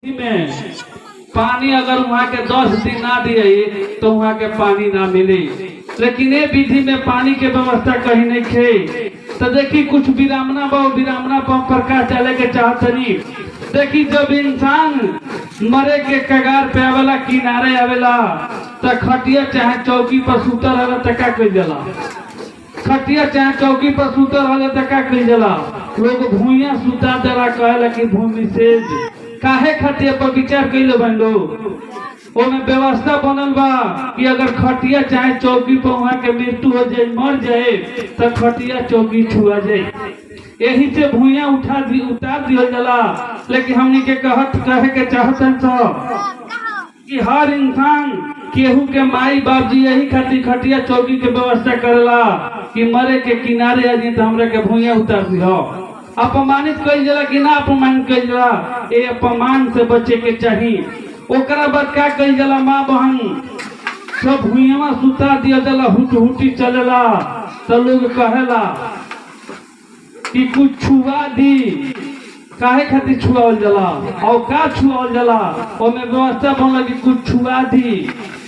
में पानी अगर वहाँ के 10 दिन ना दिए तो वहाँ के पानी ना मिले। लेकिन ये विधि में पानी के व्यवस्था कहीं नहीं खे। तो देखी कुछ विरामना पर प्रकाश डाले के चाहत नहीं। देखी जब इंसान मरे के कगार पे आवेला, किनारे आवेला, तो खटिया चाहे चौकी पर सुतर रहला तो का कइल जाला। खटिया चाहे चौकी पर सुतर रहला तो का कइल जाला। लोग भूइया सुता देला, कहेला कि भूमि से काहे खटिया पर विचार कइले बन लोग। ओमे व्यवस्था बनल बा कि अगर खटिया चाहे चौकी पर वहाँ के मृत्यु हो जाए, मर जाए, तो खटिया चौकी छुआ जाए। यही से भूइया उतार दिया जाला। लेकिन हमनी के कहे के चाहतन कि हर इंसान केहू के माई बाप जी यही खातिर खटिया चौकी के व्यवस्था करेला कि मरे के किनारे आ जाए तो हमरा के भूइया उतार दिहो। अपमानित कइल जाला कि ना अपमानित कइल जाला, ये अपमान से बचे के चाहिए। ओकरा बाद का कइल जाला, माँ बहन सब भूइया सुता दिया जाला, हुटी चलेला, तो लोग कहेला कि कुछ छुआ दी। काहे खातिर छुआवल जाला और का छुआवल जाला, ओमे व्यवस्था बनल कि कुछ छुआ दी।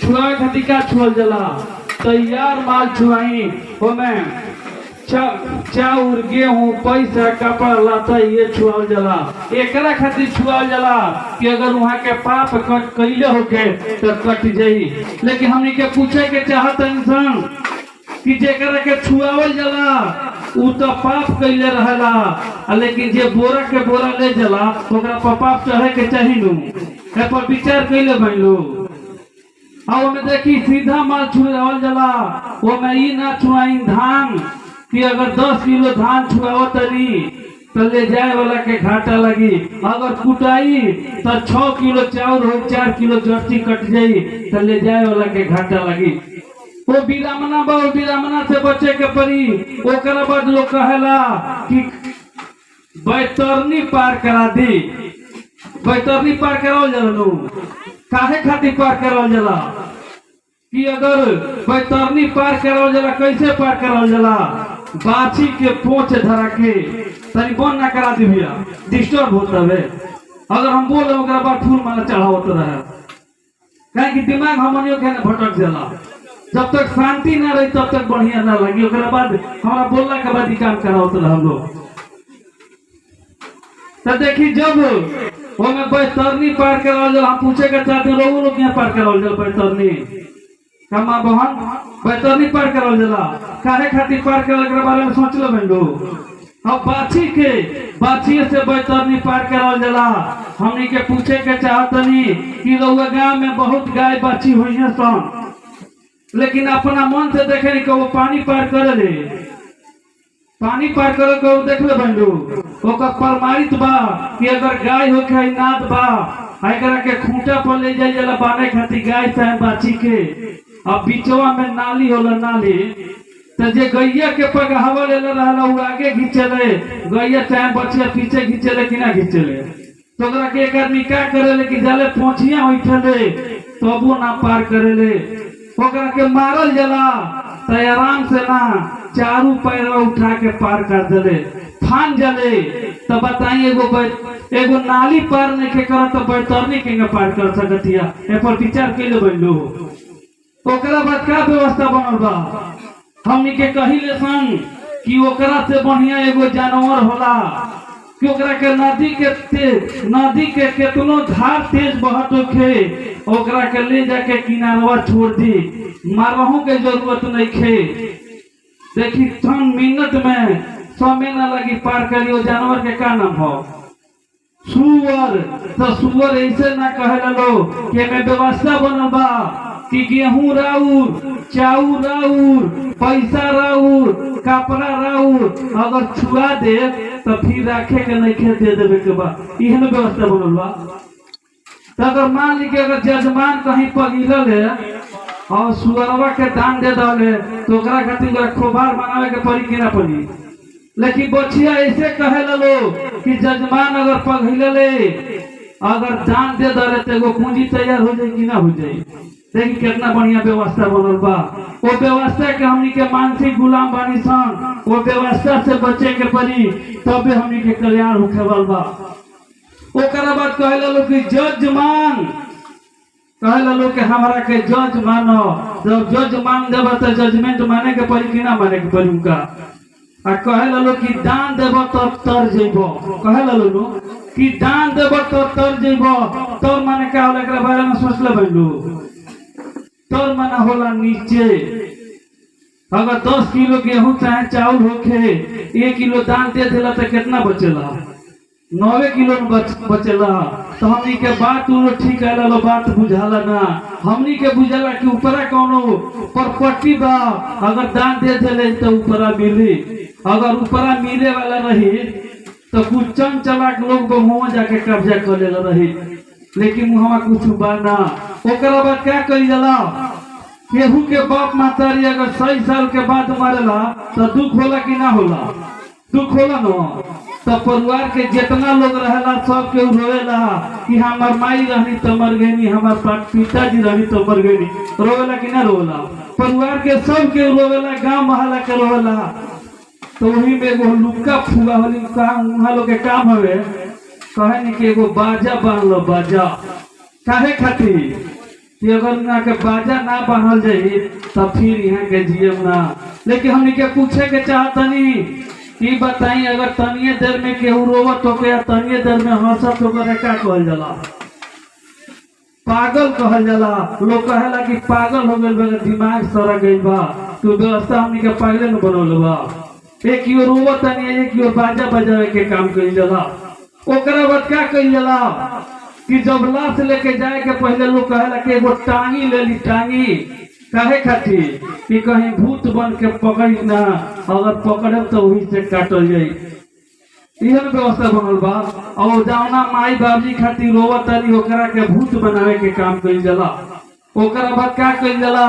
छुआवे खातिर का छुआवल जाला, तैयार माल छुआई। ओमे चाउर, गेहूं, पैसा, कपड़ा लता ये छुआवल जाला। एकरा खातिर छुआवल जाला कि अगर वहाँ के पाप कइले होके तो कट जाई। लेकिन हमनी के पूछे के चाहत इंसान कि जेकरा के छुआवल जाला उ तो पाप कइले रहेला, लेकिन जे बोरा के बोरा ले जाला ओकरा पर पाप चढ़े के चाहिए नु। ए पर विचार कइले बन लो। और में देखी सीधा माल छुआवल जाला। वो में ई ना छुआई धान कि अगर 10 किलो धान छुआओ तनी तो ले जाए वाला के घाटा लगी। अगर कुटाई तो 6 किलो चाउर हो, 4 किलो जर्सी कट जाई तो ले जाए वाला के घाटा लगी। वो विरामना बा, विरामना से बचे के पड़ी। ओकरा बाद लोग कहेला कि बैतरनी पार करा दी। बैतरनी पार करावल जाला लोग काहे खातिर पार करावल जाला कि अगर बैतरनी पार करावल जाला, कैसे पार करावल जाला, बाछी के पोंछ धरा के तनी बंद ना करा दी भैया, डिस्टर्ब होता है। अगर हम बोले ओकरा बाद फूल माला चढ़ावत रहे, काहे कि दिमाग हमनियो के भटक जाला। जब तक शांति ना रही तब तक बढ़िया ना लगी। ओकरा बाद हमारा बोलला के बाद ही काम करावत रहे हम लोग। तो देखी जब ओमे बैतरनी पार करावल जाला, हम पूछे के चाहते लोग यहाँ पार करावल जाला बैतरनी कमा बहन, बैतरनी पार करावल जाला काहे खातिर पार करावल के बारे में सोच लो बंदो। अब बाछी से बैतरनी पार करावल जाला। हमनी के पूछे के चाहतनी कि लोग गांव में बहुत गाय बाछी हुई है सन, लेकिन अपना मन से देखे नहीं कि वो पानी पार करे ले। पानी पार करे को देख ले बंदो, ओकर प्रमाणित बा कि अगर गाय होके नाद बा, एकरा के खूंटा पर ले जाए जाला बांधे खातिर गाय चाहे बाछी के। अब बीचवा में नाली होला, नाली तो जे गैया के पगहावा ले रहला उ आगे घिचले, गैया चाहे बच्चा पीछे घिचले कि ना घिचले। तो ओकरा के एक आदमी का करेले कि जाले पोछिया उठले तबो ना पार करेले। ओकरा के मारल जाला तो आराम से ना चारू पैर उठा के पार कर देले, फान जले। तो बताइए एगो नाली पार नहीं के कर तो बैतरनी के पार कर सकतिया। ए पर विचार कइले बन। ओकरा बाद का व्यवस्था बनल बा, हमनी के कहिले सन कि ओकरा से बढ़िया एगो जानवर होला कि ओकरा के नदी के केतनो धार तेज बहत होखे, ओकरा के ले जाके किनारवा छोड़ दी, मारहू के जरूरत नहीं खे। देखी 3 मिनट में समय ना लगी पार करियो। जानवर के का नाम हो? सुअर। तो सुअर ऐसे ना कहेला लो कि में व्यवस्था बनल बा कि गेहूं राउर, चाउर राउर, पैसा राउर, कपड़ा राउर, अगर छुआ दे तो फिर रखे के नहीं खे दे देवे के बा। इहे में व्यवस्था बनल बा। तो अगर मान ली कि अगर जजमान कहीं पगिरल है और सुअरवा के दान दे दले तो ओकरा खातिर खोबार बनावे के पड़ी कि ना पड़ी। लेकिन बछिया ऐसे कहे लो कि जजमान अगर पगिरले अगर दान दे दले तो एगो पूंजी तैयार हो जाए कि ना हो जाए। देखिए कितना बढ़िया व्यवस्था बनल बा। वो व्यवस्था के हमनी के मानसिक गुलाम बानी सन, वो व्यवस्था से बचे के पड़ी तबे हमनी के कल्याण होखे वाला बा। ओकरा बाद कहेला लोग कि जजमान, कहेला लोग कि हमारा के जज मानो। जब जज मान देब तो जजमेंट माने के पड़ी कि ना माने के पड़ी उनका। आ कहेला लोग कि दान देब तब तर जेब, कहेला लोग कि दान देब तब तर जेब। तर माने क्या होला एकरा बारे में सोच ले बंडू। तर माने होला नीचे। अगर 10 किलो गेहूं चाहे चावल होखे, 1 किलो दान दे देला तो कितना बचेला? 9 किलो बचेला। तो हमनी के बात ठीक है, लो बात बुझाला ना। हमनी के बुझाला कि ऊपरा कोनो प्रॉपर्टी बा, अगर दान दे देले तो ऊपरा मिली। अगर ऊपरा मिले वाला रही तो कुछ चंद चलाक लोग बहुआ जाके कब्जा कर ले रही, लेकिन वहां कुछ बा ना। ओकरा बाद क्या करी जाला? केहू के बाप मातारी अगर 6 साल के बाद मरेला तो दुख होला कि ना होला? दुख होला न। तो परिवार के जितना लोग रहेला सब के रोएला कि हमार माई रहनी तो मर गई, हमार पिताजी रहनी तो मर गई। रोवेला कि ना रोवेला? परिवार के सब के रोवेला, गांव मोहल्ला के रोवेला। तो वही में एगो लुक्का फुआ वाली काम वहाँ लोग के काम हवे, कहे नहीं कि एगो बाजा बांध लो। बाजा काहे खातिर कि अगर ना के बाजा ना बांधल जाई तो फिर यहाँ के जियम ना। लेकिन हमने के पूछे के चाहतनी कि बताई, अगर तनिए देर में केहू रोवत होके या तनिए देर में हंसत होकर क्या कहल जाला? पागल कहल जाला। लोग कहेला कि पागल हो गइल बा, दिमाग सड़ा गइल बा। तो व्यवस्था हमने के पागले न बनौले बा। एक योर रोवत तनी, एक योर बाजा बजावे के काम कइल जाला। ओकरा बाद क्या कइल जाला कि जब लाश लेके जाए के पहले लोग कहेला कि एगो टांगी ले ली। टांगी काहे खातिर? कि कहीं भूत बन के पकड़ी ना, अगर पकड़े तो वही से काटल जाई। यह व्यवस्था बनल बा। और जौना माई बाबूजी खातिर रोवत तनी ओकरा के भूत बनावे के काम कइल जाला। ओकरा बाद क्या कइल जाला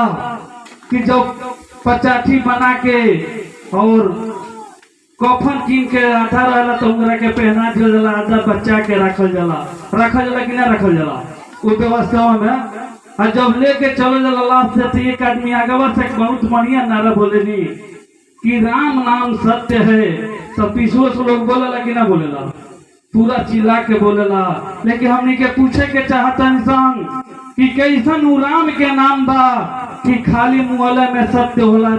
कि जब पचाठी बना के और कफन कीन के आधा रहला तो ओकरा के पहना दिया जाला, आधा बच्चा के रखल जाला कि ना रखल जाला वो व्यवस्था में। और जब लेके चलो जाला लाश से तो एक आदमी आगवा से बहुत बढ़िया नारा बोलेनी कि राम नाम सत्य है। तो पीछुओ से लोग बोलेला कि ना बोलेला? पूरा चिल्ला के बोलेला। लेकिन हमने के पूछे के चाहता इंसान कि कैसन राम के नाम बा कि खाली मुहल्ला में सत्य होला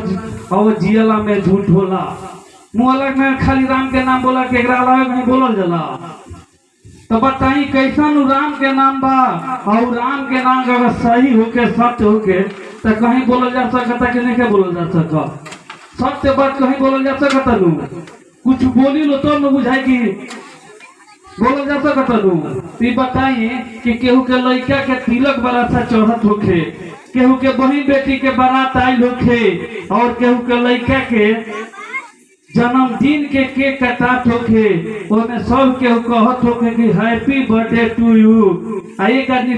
और जियला में झूठ होला। मुहल्ला में खाली राम के नाम बोला के अलावा नहीं बोलल जाला। तो बताई कैसन राम के नाम बा? और राम के नाम अगर सही होके सत्य होके तो कहीं बोलल जा सकता कि नहीं बोलल जा सकता? सत्य बात कहीं बोलल जा सकता? लू कुछ बोली लो तो न बुझाई कि बोलल जा सकता? लू बताइए कि केहू के लड़का के तिलक बरासा चढ़त होखे, केहू के बहन बेटी के बारात आयल होखे, और केहू के लड़का के जन्मदिन के केक कटात होके, ओमे सब केहू कहत होके कि हैप्पी बर्थडे टू यू। एक आदमी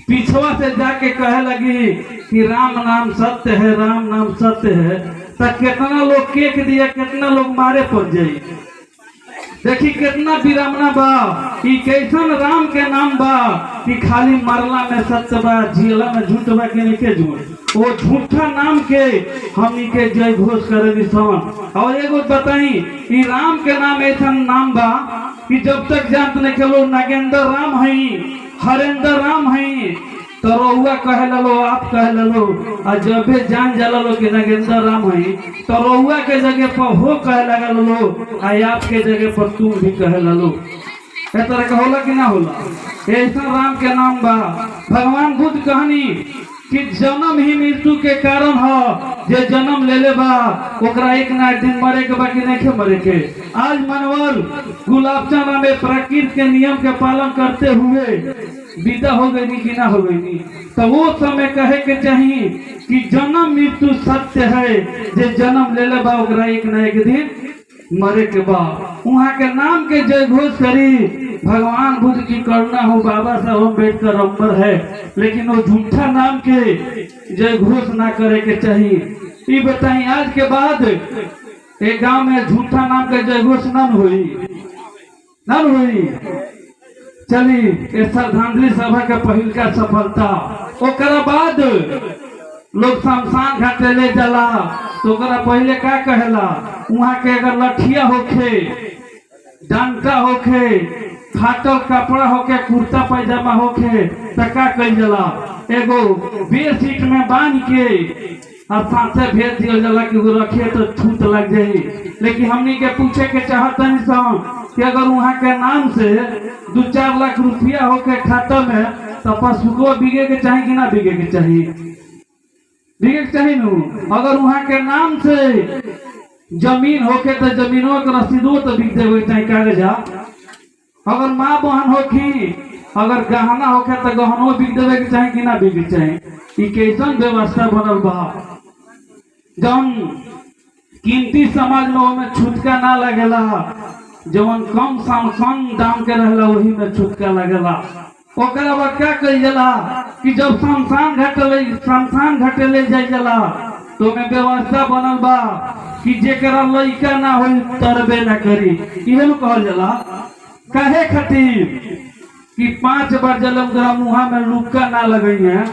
पीछवा से जाके कहे लगी कि राम नाम सत्य है, राम नाम सत्य है। तो कितना लोग केक दिया, कितना लोग मारे पड़ जाई। देखी कितना विरामना बा कि कैसन राम के नाम बा कि खाली मरला में सत्य बा, जियला में झूठ बा कि नहीं के झूठ। वो झूठा नाम के हमनी के जय घोष करे सन। और एगो बताई कि राम के नाम ऐसा नाम बा कि जब तक जानत नहीं के लोग नागेंद्र राम हई, हरेंद्र राम हई, तो रउआ कहे लो, आप कहे लो। और जब भी जान जाला लो कि नागेंद्र राम हई तो रउआ के जगह पर हो कहे लगा लो, आप के जगह पर तुम भी कहे लो। ए तरह का होला कि ना होला? ऐसा राम के नाम बा। भगवान बुद्ध कहनी कि जन्म ही मृत्यु के कारण हो। जे जन्म ले ले बा ओकरा एक ना एक दिन मरे के बाकी नहीं के मरे के। आज मनवर गुलाबचंद में प्रकृति के नियम के पालन करते हुए विदा हो गई कि ना हो गई? तो वो समय कहे के चाहिए कि जन्म मृत्यु सत्य है। जे जन्म ले ले बा ओकरा एक ना एक दिन मरे के बाद वहाँ के नाम के जय घोष करी। भगवान बुद्ध की करुणा हो, बाबा साहब अम्बेडकर अमर है, लेकिन वो झूठा नाम के जय घोष ना करे के चाहिए। ये बताइए आज के बाद एक गांव में झूठा नाम के जय घोष न हुई। चली ये श्रद्धांजलि सभा के पहिल का सफलता। ओकरा बाद लोग शमशान घाट ले जाला तो ओकरा पहले का कहेला? वहाँ के अगर लठिया होखे डंटा होके, फाटल कपड़ा होके, कुर्ता पैजामा होके, तो का कइल जाला, एगो बेडशीट में बांध के और साथे भेज दिया जाला कि वो रखे तो छूट लग जाए। लेकिन हमनी के पूछे के चाहतनी सन कि अगर वहाँ के नाम से 2-4 लाख रुपया होके खाता में, तो पासबुको बिके के चाहिए कि ना बिके के चाहिए? बिके के चाहिए नू। अगर वहाँ के नाम से जमीन होके तो जमीनों के रसीदों तो बिक देवे चाहिए, कागजा। अगर माँ बहन होखी, अगर गहना होके तो गहनों बिक देवे के चाहिए कि ना बिके के चाहिए? ई कैसन व्यवस्था बनल बा जौन कीमती समाज में ओमे छूटका ना लगेला, जवन कम दाम के रहला वही में छूटका लगेला। ओकरा बाद क्या कइल जाला कि जब शमशान घाटे ले जाइल जाला तो ओमे व्यवस्था बनल बा कि जेकरा लइका ना होई तरबे ना करी। इहे नु कहल जाला। काहे खातिर कि 5 बार जलम जरा मुहा में लुक्का ना लगई है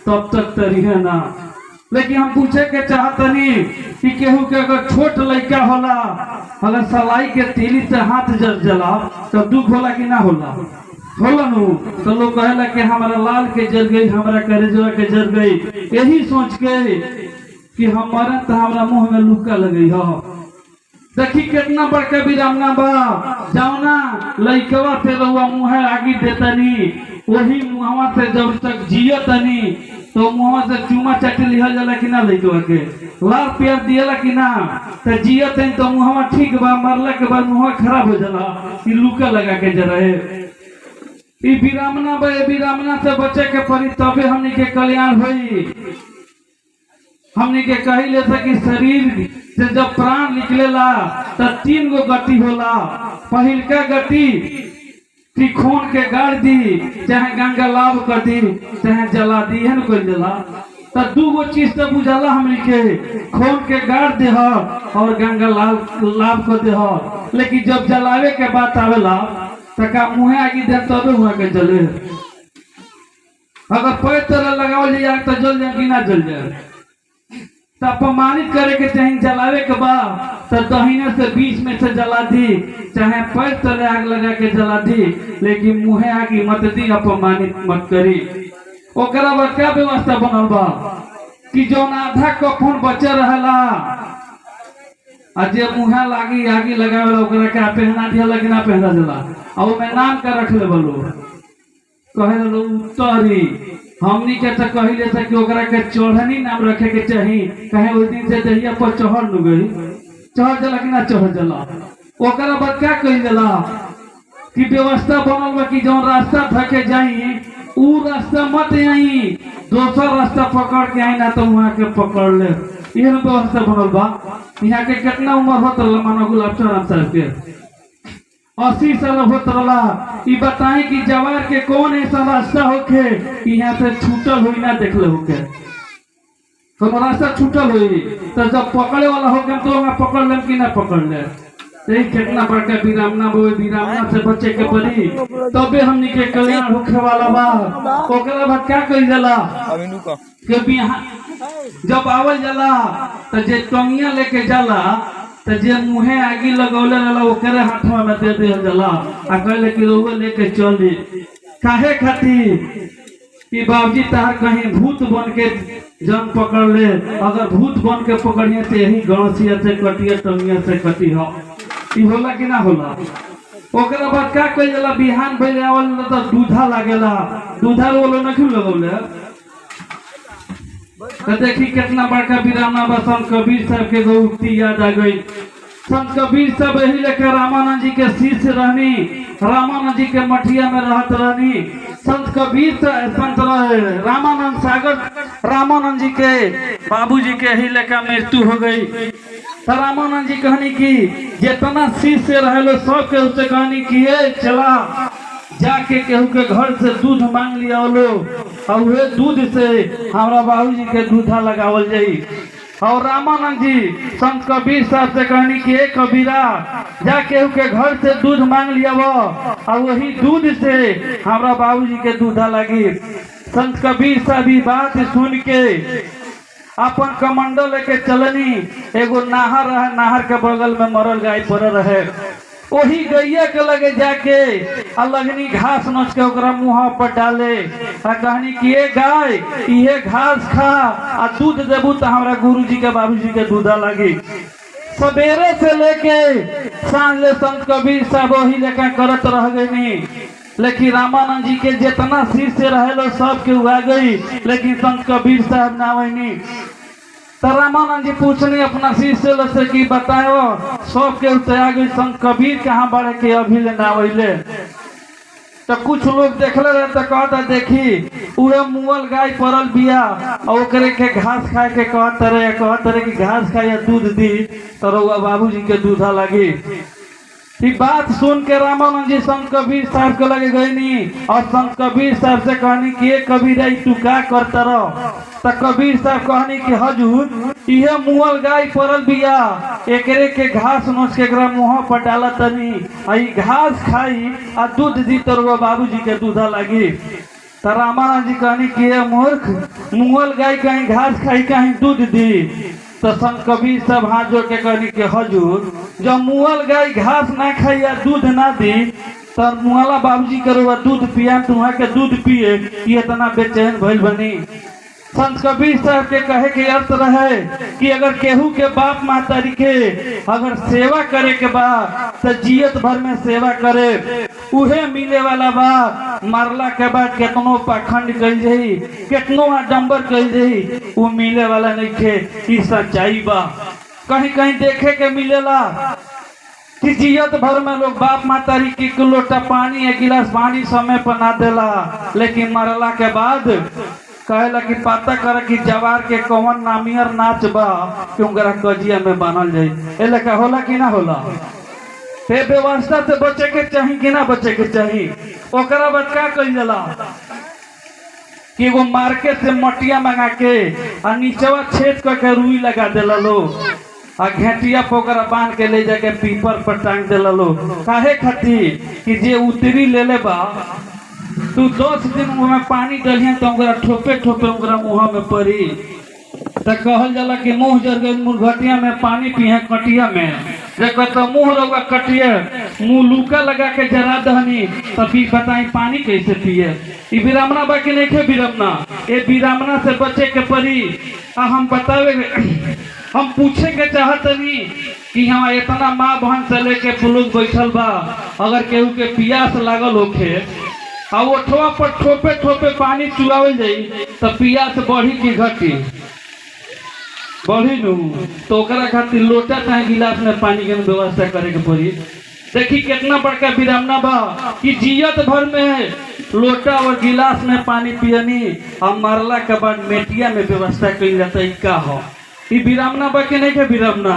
तब तक तरीहे ना। लेकिन हम पूछे के चाहतनी कि केहू के अगर छोट लड़का होला, अगर सलाई के तीली से हाथ जल जला तो दुख होला कि ना होला? होला नु। तो लोग कहेला कि हमारा लाल के जल गई, हमारा करेजवा के जल गई, यही सोच के कि हमारा तो हमारा मुंह में लुक्का लगई हो। देखी कितना बड़का विरामना बा, जौना लइकवा से रहुआ मुँह आगी देतनी, वही मुहवा से जब तक जियतनी तो मुहवा से चूमा चाटी लिहल जाला कि ना? लइकवा के लाल प्यार दियला कि ना? तो जियतनी तो मुहवा ठीक बा, मरला के बाद मुहवा खराब हो जाला कि लुका लगा के जरहे। ई विरामना बा, विरामना से बचे के पड़ी, तबे हमनी के कल्याण होई। हमनी के कहिले था कि शरीर से जब प्राण निकलेला तो 3 गो गति होला। पहिलका गति कि खून के गाड़ दी, चाहे गंगा लाभ कर दी, चाहे जला दी, है ना कोई जला। तो 2 गो चीज तो बुझाला हमनी के, खून के गाड़ दे और गंगा लाभ कर दे। लेकिन जब जलावे के बात आवेला तो का मुँह आगे दे तबे हुआ के जले। अगर पैर तरह लगावल जाए तो जल जाए कि ना जल जाए? तो अपमानित करे के चाहे जलावे के बा तो दहिने से 20 में से जला दी, चाहे पैर तले आग लगा के जला दी, लेकिन मुँहे आगे मत दी, अपमानित मत करी। ओकरा बाद क्या व्यवस्था बनल बा कि जौन आधा कफन बचे रहला आ जे मुँहे लागी आगी लगावेला ओकरा क्या पहना दिया कि ना पहना दिला? और मैं नाम का रख ले बोलो, कहे उत्तरी। हमनी के तो कहिले था कि ओकरा के चढ़नी नाम रखे के चाहिए, कहे उस दिन से दहिया पर चढ़ न गई, चढ़ जला कि ना चढ़ जला। ओकरा बाद क्या कही जला कि व्यवस्था बनल बा कि जौन रास्ता थके जाई उ रास्ता मत आई, दोसर रास्ता पकड़ के आई ना तो वहाँ के पकड़ ले। यह व्यवस्था बनल बा। यहाँ के कितना उम्र होत रहा मानो गुलाब चरण साहब के? 80 साल होत रहा। ई बताई कि जवार के कौन ऐसा रास्ता होके यहाँ से छूटल हुई ना देखले होके? तो रास्ता छूटल हुई तो जब पकड़े वाला होके तो वहाँ पकड़ लेम कि ना पकड़ ले? कितना बड़का विरामना बो, विरामना से बचे के पड़ी, तबे हमनी के कल्याण होखे वाला बा। ओकरा बाद क्या कइल जाला कि बिहान जब आवल जाला तो जे टंगिया लेके जाला तो जे मुँहे आगी लगौले रहला ओकरे हाथवा में दे दे जाला आ कहले कि रोवे लेके चली। काहे खातिर कि बाबूजी तार कहीं भूत बन के जन पकड़ ले, अगर भूत बन के पकड़िए तो यही गणसिया से कटिए, टंगिया से कटी हो। ई होला कि ना होला? ओकरा बाद का कइल जाला बिहान भइले आवल तो दूधा लागेला, दूधा वाला न क्यों लगौले? तो देखी कितना बड़का विरामना बा। संत कबीर साहब के एगो उक्ति याद आ गई। संत कबीर साहब यही लेकर रामानंद जी के शिष्य रहनी, रामानंद जी के मठिया में रहत रहनी। संत कबीर संत रामानंद सागर रामानंद जी के बाबूजी के यही लेकर मृत्यु हो गई। तो रामानंद जी कहनी की जितना शिष्य रहे सब के उससे कहनी की चला जाके केहू के घर से दूध मांग लिया लो और वे दूध से हमारा बाबूजी के दूधा लगावल जाई। और रामानंद जी संत कबीर साहब से कहनी कि कबीरा जा केहू के घर से दूध मांग लिया वो और वही दूध से हमारा बाबूजी के दूधा लगी। संत कबीर साहब बात सुन के अपन कमंडल लेके चलनी। एगो नहर रहे, नहर के बगल में मरल गाय पड़ रहे। वही गैया के लगे जाके आ लगनी घास नोच के ओकरा मुँह पर डाले आ कहनी कि ये गाय ये घास खा आ दूध देबू तो हमारा गुरुजी के बाबूजी के दूधा लगी। सवेरे से लेके सांझ ले संत कबीर साहब वही लेकर करत रह गई, लेकिन रामानंद जी के जितना शिष्य रहे सब के उगा गई, लेकिन संत कबीर साहब ना वही। तो रामानंद जी पूछने अपना शिष्य से कि बताओ सब के आ गई, संत कबीर कहाँ बढ़े के अभी ले ना वही। तो कुछ लोग देखले रहे तो कहता देखी उहे मुअल गाय पड़ल बिया और ओकरे के घास खाए के कहत रहे कि घास खाए दूध दी तो रउआ बाबूजी के दूधा लगी। ये बात सुन के रामानंद जी संत कबीर साहब के लगे गईनी और संत कबीर साहब से कहनी कि ये कबीर तू क्या करता रहो। तो कबीर साहब कहनी कि हजूर यह मुअल गाय पड़ल बिया एकरे के घास नोच के मुँह पर डाला तनी आई घास खाई आ दूध दी तो बाबूजी के दूधा लगी। तो रामानंद जी कहनी कि ये मूर्ख मुअल गाय कहीं घास खाई कहीं दूध दी। तो संत कबीर सब हाथ जोड़ के कहनी कि हजूर जब मुअल गाय घास ना खाई या दूध ना दी तो मुअला बाबूजी करो दूध पिया तुम्हारा के दूध पिए ये इतना बेचैन भइल बनी। संत कबीर साहब के कहे के अर्थ रहे कि अगर केहू के बाप मातारी के अगर सेवा करे के बा तो जियत भर में सेवा करे उहे मिले वाला बा। मरला के बाद केतनो पाखंड कल जाई केतनो आडम्बर कल जाई वो मिले वाला नहीं खे। ई सच्चाई बा। कहीं कहीं देखे के मिलेला कि जियत भर में लोग बाप मातारी की लोटा पानी एक गिलास पानी समय पर ना देला, लेकिन मरला के बाद कहेला कि पता कर कि जवार के कौन नामियर नाच बा कि उनकरा कजिया में बनल जाई। ए लेका होला कि ना होला। ते व्यवस्था से बचे के चाही कि ना बचे के चाही। ओकरा बाद का कइल जाला कि एगो मार्केट से मटिया मंगा के आ नीचवा छेद करके रुई लगा देला लो आ घेटिया पोकरा बांध के ले जाके पीपर पर टांग देला लो। काहे खातिर कि जे उतरी लेले बा तू 10 दिन में पानी डलिया तो ओकरा ठोपे ठोपे ओकरा मुँह में पड़ी। तो कहल जाला कि मुँह जर गई मुर्घटिया में पानी पिए कटिया में देखो तो मुँह रउआ कटिए मुँह लूका लगा के जरा दहनी तभी बताई पानी कैसे पिए। ये बिरामना बा कि नहीं खे बिरामना। ये बिरामना से बचे के पड़ी। हम बतावे हम पूछे के चाहतनी कि हाँ इतना माँ बहन से लेके पुलुक बैठल बा अगर केहू के पियास लागल होखे आ ओठवा पर ठोपे ठोपे पानी चुआवल जाई तो पियास बढ़ी कि घटी बढ़ी नू। तो ओकरा खातिर लोटा चाहे गिलास में पानी के व्यवस्था करे के पड़ी। देखी कितना बड़का बिरामना बा कि जियत भर में लोटा और गिलास में पानी पियनी और मरला के बाद मेटिया में व्यवस्था कइल जाता। का हो ये बिरामना बा के नहीं के बिरामना।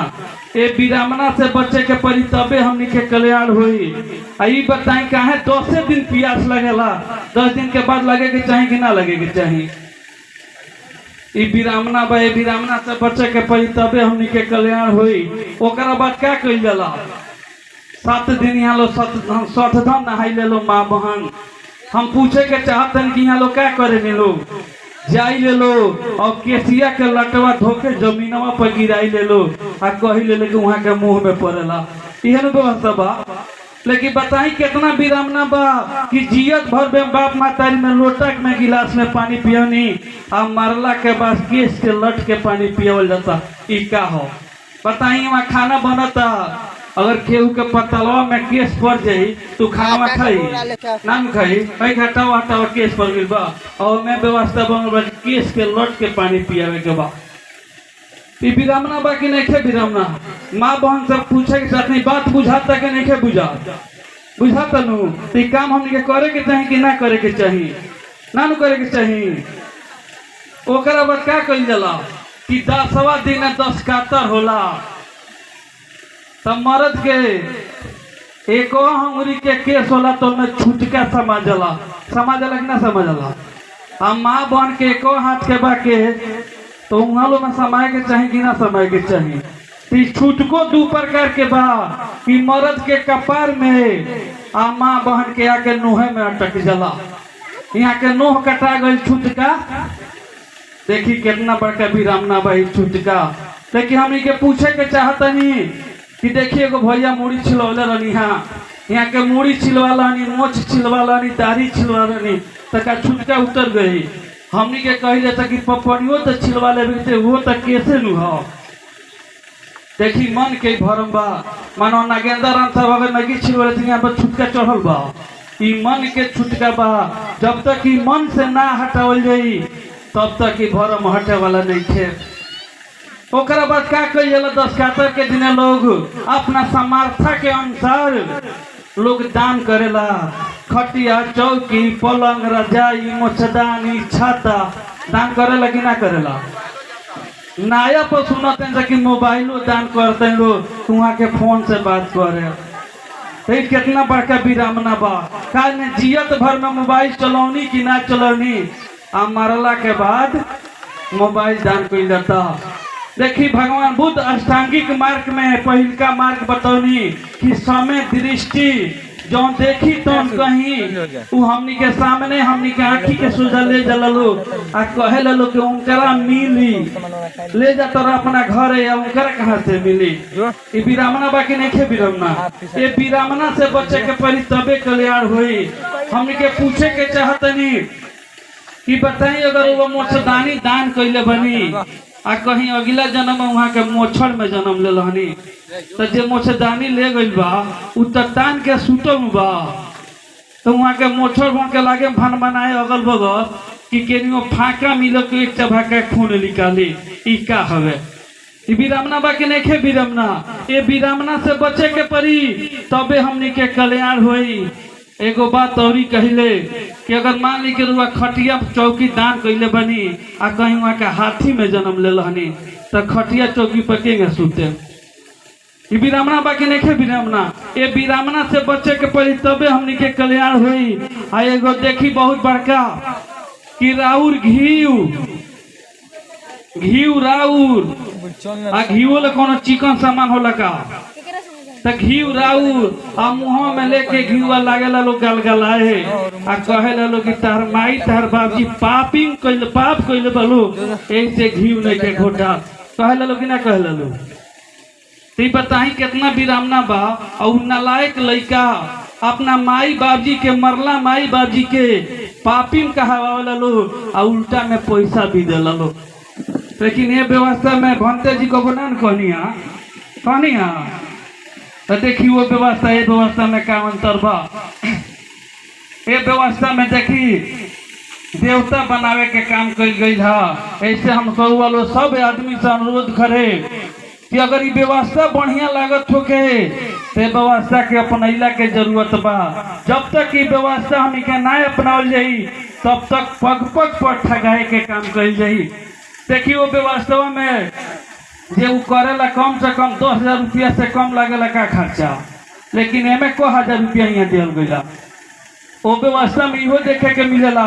ये बिरामना से बचे के पड़ी तबे हमनी के कल्याण हुई। आई बताई काहे 10 दिन प्यास लगेला 10 दिन के बाद लगे के चाहे कि ना लगे के चाहे। ये बिरामना बा। ये बिरामना से बचे के पड़ी तबे हमनी के कल्याण हुई। ओकरा बाद क्या कइल जाला 7 दिन यहाँ लो सतधन नहाई ले लो माँ बहन। हम पूछे के चाहते कि यहाँ लोग क्या करे नी लोग जाई ले लो और केसिया के लटवा धोके जमीनवा पर गिराई ले लो आ कही ले कि वहाँ के मुंह में पड़ेला। यह व्यवस्था बा। लेकिन बताई कितना बिरामना बा कि जियत भर में बाप मातारी में लोटक में गिलास में पानी पियोनी आ मरला के बाद केस के लट के पानी पियावल जाता। ई का हो बताई। वहाँ खाना बनता अगर केहू के पतलवा में केस पड़ जाई तो खाना खाई ना खाई भाई हटावा हटावा केस पड़ गई बा और मैं व्यवस्था बनल केस के लट के पानी पियावे के बा। बिरामना बा कि नहीं खे बिरामना। माँ बहन सब पूछे के साथ नहीं बात बुझाता कि नहीं खे बुझाता नु। तो काम हमने के करे के चाही कि ना करे के चाही ना नु करे के चाही। ओकरा बाद का कइल जाला कि 10वां दिन 10 कातर होला तब मर्द के एक अंगुरी के केस होला तो मैं छुटका समझला कि ना समझला। हम माँ बहन के एको हाथ के बाके तो उहालो में समय के चाही कि ना समय के चाही। तो छुटको 2 प्रकार के बा कि मर्द के कपार में आ माँ बहन के आके नोहे में अटक जाला। यहाँ के नोह कटा गई छुटका। देखी कितना बड़का बिरामना बा छुटका। लेकिन हम के पूछे के चाहतनी कि देखिए एगो भैया मुड़ी छिलवले रहनी, हाँ यहाँ के मुड़ी छिलवा लानी, मोछ छिलवा लानी, दाढ़ी छिलवा लानी, तका छुटका उतर गई। हमनी के कही था कि पपड़ियों तो छिलवा ले वो तो कैसे नु हो। देखी मन के भरम बा, मानो नागेंद्र राम साहब अगर नगी छिलवा लेते यहाँ पर छुटका चढ़ल बा, ई मन के छुटका बा। जब तक ई मन से ना हटावल जाई तब तक ई भरम हटे वाला नहीं थे। ओकरा बाद का कही जाला, दशकातर के दिन लोग अपना सामर्थ्य के अनुसार लोग दान करेला। खटिया, चौकी, पलंग, रजाई, मोछदानी, छाता दान करेला कि ना करेला। नया पर सुनते हैं कि मोबाइलो दान करते हैं लोग, वहाँ के फोन से बात करे। कितना बड़का विरामना बा। काल ने जियत भर में मोबाइल चलौनी कि ना चलौनी, आ मरला के बाद मोबाइल दान कर देता। देखी भगवान बुद्ध अष्टांगिक मार्ग में पहिलका मार्ग बतौनी कि समय दृष्टि जो देखी तो कहीं वो हमनी के सामने हमनी के आँखी के सोजा ले जललो आ कहे ललो कि उनकरा मिली ले जाता रहा अपना घर है, उनकरा कहाँ से मिली। ये विरामना बाकी नहीं खे विरामना, ये विरामना से बच्चे के परी तबे कल्याण हुई। हमनी के पूछे के चाहतनी कि बताई अगर वो मोछदानी दान कैले बनी आ कहीं अगला जन्म में वहाँ के मोछड़ में जन्म ले लहनी, तो जे मोछदानी ले गई बा उ तान के सुतम बा, तो वहाँ के मोछड़ वहाँ के लागे भन बनाए अगल बगल कि केनियो फाका मिलो के एक चबा खून निकाली। ई का हवे ई विरामना बा कि नहीं खे विरामना। ये विरामना से बचे के परी तबे हमनी के कल्याण होई। एगो बात औरी कहले कि अगर मान ली के रुआ खटिया चौकी दान कैले बनी आ कहीं वहाँ के हाथी में जन्म ले लहनी, तो खटिया चौकी पर के सुते। ये विरामना बाकी नहीं खे विरामना। ये विरामना से बचे के पड़ी तबे हमनी के कल्याण हुई। आ एगो देखी बहुत बड़का कि राउर घीव राउर आ घीवो ले कोनो चिकन सामान होला का, तो घीव राउर आ मुँह में लेके घीवा लागेला लोग गलगलाए आ कहे ला लोग कि तार माई तार बाबजी पापिंग कइले पाप कइले बलो ऐसे घीव नहीं के घोटा कहे ला लोग कि ना कहे ला लोग। तो बताही कितना विरामना बा। और नालायक लड़का अपना माई बाबजी के मरला माई बाबजी के पापिंग कहावा लोग आ उल्टा में पैसा भी देला लोग। लेकिन ये व्यवस्था में भंते जी को बना कहनिया तो देखी वो व्यवस्था ये व्यवस्था में का अंतर बा। ये व्यवस्था में देखी देवता बनावे के काम कल गई है। ऐसे हम वालों सब आदमी से अनुरोध करे कि अगर ये व्यवस्था बढ़िया लागत होके तो व्यवस्था के अपनैला के जरूरत बा। जब तक ये व्यवस्था हम के ना अपनावल जाई तब तक पग पग पर ठगाए के काम कल जाई। देखिए वो व्यवस्था में जे वो करेला कम से कम 10,000 रुपया से कम लगेला का खर्चा, लेकिन एमे को 1,000 रुपया यहाँ दियल गया। वो व्यवस्था में इहो देखे के मिलेला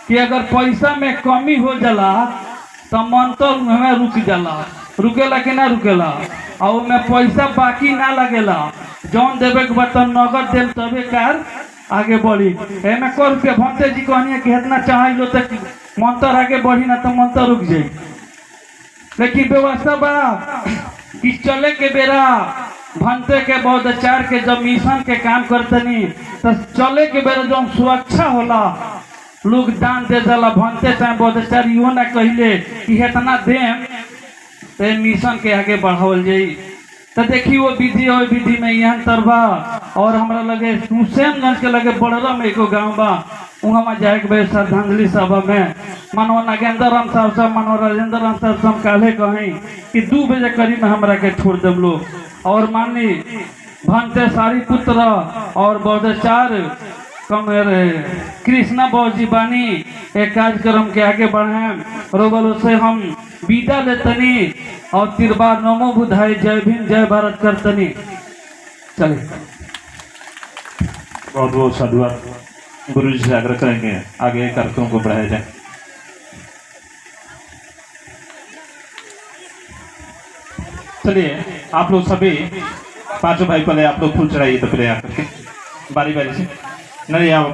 कि अगर पैसा में कमी हो जाला तो मंत्र में रुक जाला, रुकेला कि ना रुकेला। और में पैसा बाकी ना लगेला, जौन देवे के बाद नगद देल तबे कार आगे बढ़ी। एमे को रुपया भंते जी कहनी कि इतना चाहे लो तक मंत्र आगे बढ़ी ना तो मंत्र रुक जाये। लेकिन व्यवस्था बा कि चले के बेरा भंते के बौद्धाचार के जब मिशन के काम करतनी तो चले के बेरा जो सुरक्षा होला लोग दान दे जाला। भंते चाहे बौद्धाचार इहो ना कहले कि इतना देम तो मिशन के आगे बढ़ावल जाई। तो देखी वो विधि और विधि में यहाँ तरबा। और हमारा लगे हुसैनगंज के लगे बड़रा में एको गाँव बा, वहाँ जाए के भाई श्रद्धांजलि सभा में मानो नागेंद्र राम साहब सब मानो राजेंद्र राम साहब सब काले कहीं कि 2 बजे करीब में हमरा के छोड़ देव लोग। और मानी भंते सारी पुत्र और बौद्धाचार कृष्णा बौजी बानी एक कार्यक्रम के आगे बढ़े रोबल से हम विदा लेतनी और तिरबार नमो बुधाई जय भीम जय भारत करतनी। चलिए बहुत बहुत साधुवाद। गुरु जी से आग्रह करेंगे आगे कार्यक्रम को बढ़ाया जाए। चलिए आप लोग सभी पांचों भाई पहले आप लोग फूल चढ़ाइए तो फिर आकर के बारी बारी से नहीं आप